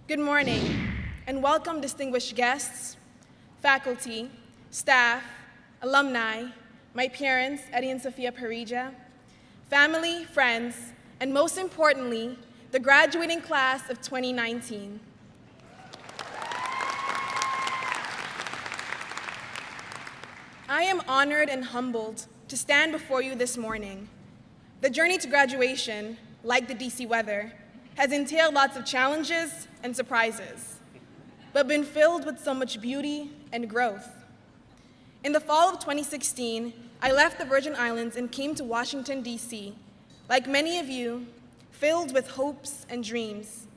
Good morning, and welcome distinguished guests, faculty, staff, alumni, my parents, Eddie and Sophia Parrilla, family, friends, and most importantly, the graduating class of 2019. I am honored and humbled to stand before you this morning. The journey to graduation, like the DC weather, has entailed lots of challenges and surprises, but been filled with so much beauty and growth. In the fall of 2016, I left the Virgin Islands and came to Washington, DC, like many of you, filled with hopes and dreams,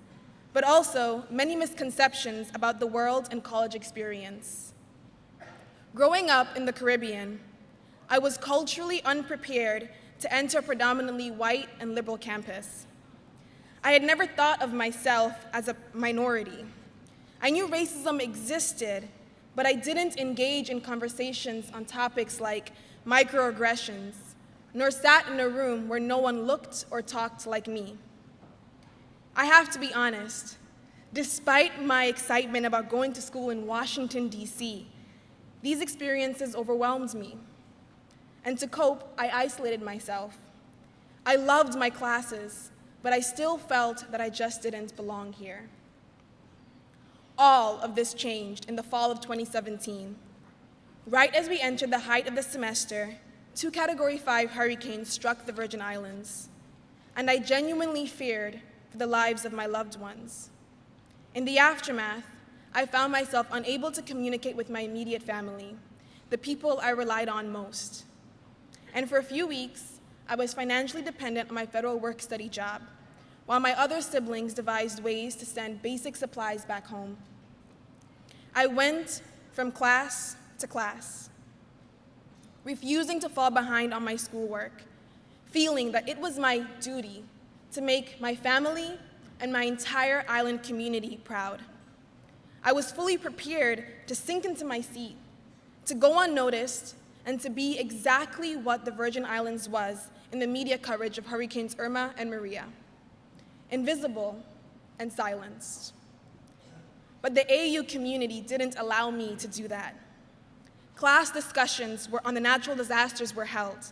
but also many misconceptions about the world and college experience. Growing up in the Caribbean, I was culturally unprepared to enter a predominantly white and liberal campus. I had never thought of myself as a minority. I knew racism existed, but I didn't engage in conversations on topics like microaggressions, nor sat in a room where no one looked or talked like me. I have to be honest, despite my excitement about going to school in Washington, DC, these experiences overwhelmed me. And to cope, I isolated myself. I loved my classes, but I still felt that I just didn't belong here. All of this changed in the fall of 2017. Right as we entered the height of the semester, 2 Category 5 hurricanes struck the Virgin Islands, and I genuinely feared for the lives of my loved ones. In the aftermath, I found myself unable to communicate with my immediate family, the people I relied on most. And for a few weeks, I was financially dependent on my federal work-study job, while my other siblings devised ways to send basic supplies back home. I went from class to class, refusing to fall behind on my schoolwork, feeling that it was my duty to make my family and my entire island community proud. I was fully prepared to sink into my seat, to go unnoticed, and to be exactly what the Virgin Islands was in the media coverage of Hurricanes Irma and Maria: invisible and silenced. But the AU community didn't allow me to do that. Class discussions on the natural disasters were held.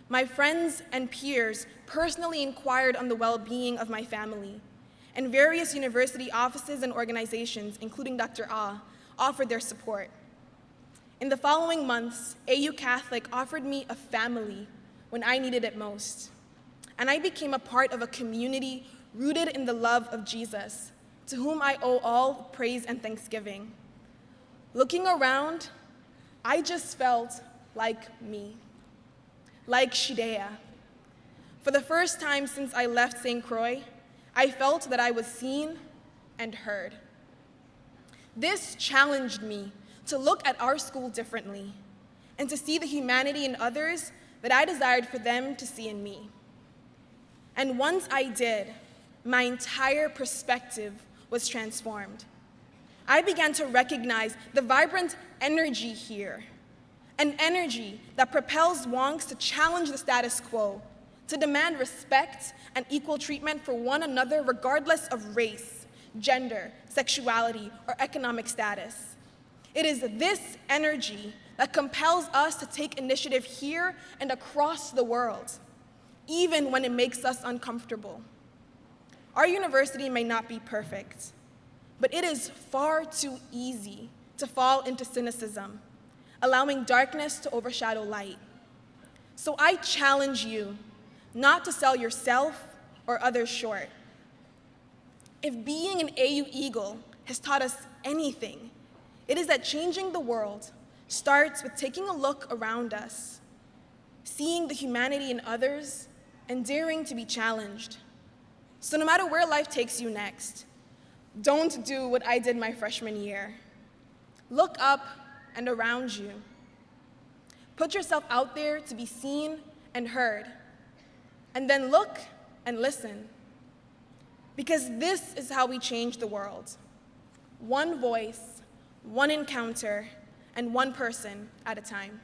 My friends and peers personally inquired on the well-being of my family, and various university offices and organizations, including Dr. Ah, offered their support. In the following months, AU Catholic offered me a family when I needed it most, and I became a part of a community rooted in the love of Jesus, to whom I owe all praise and thanksgiving. Looking around, I just felt like me, like Shideya. For the first time since I left St. Croix, I felt that I was seen and heard. This challenged me to look at our school differently and to see the humanity in others that I desired for them to see in me. And once I did, my entire perspective was transformed. I began to recognize the vibrant energy here, an energy that propels wonks to challenge the status quo, to demand respect and equal treatment for one another regardless of race, gender, sexuality, or economic status. It is this energy that compels us to take initiative here and across the world, even when it makes us uncomfortable. Our university may not be perfect, but it is far too easy to fall into cynicism, allowing darkness to overshadow light. So I challenge you not to sell yourself or others short. If being an AU Eagle has taught us anything, it is that changing the world starts with taking a look around us, seeing the humanity in others, and daring to be challenged. So no matter where life takes you next, don't do what I did my freshman year. Look up and around you. Put yourself out there to be seen and heard, and then look and listen. Because this is how we change the world. One voice, one encounter, and one person at a time.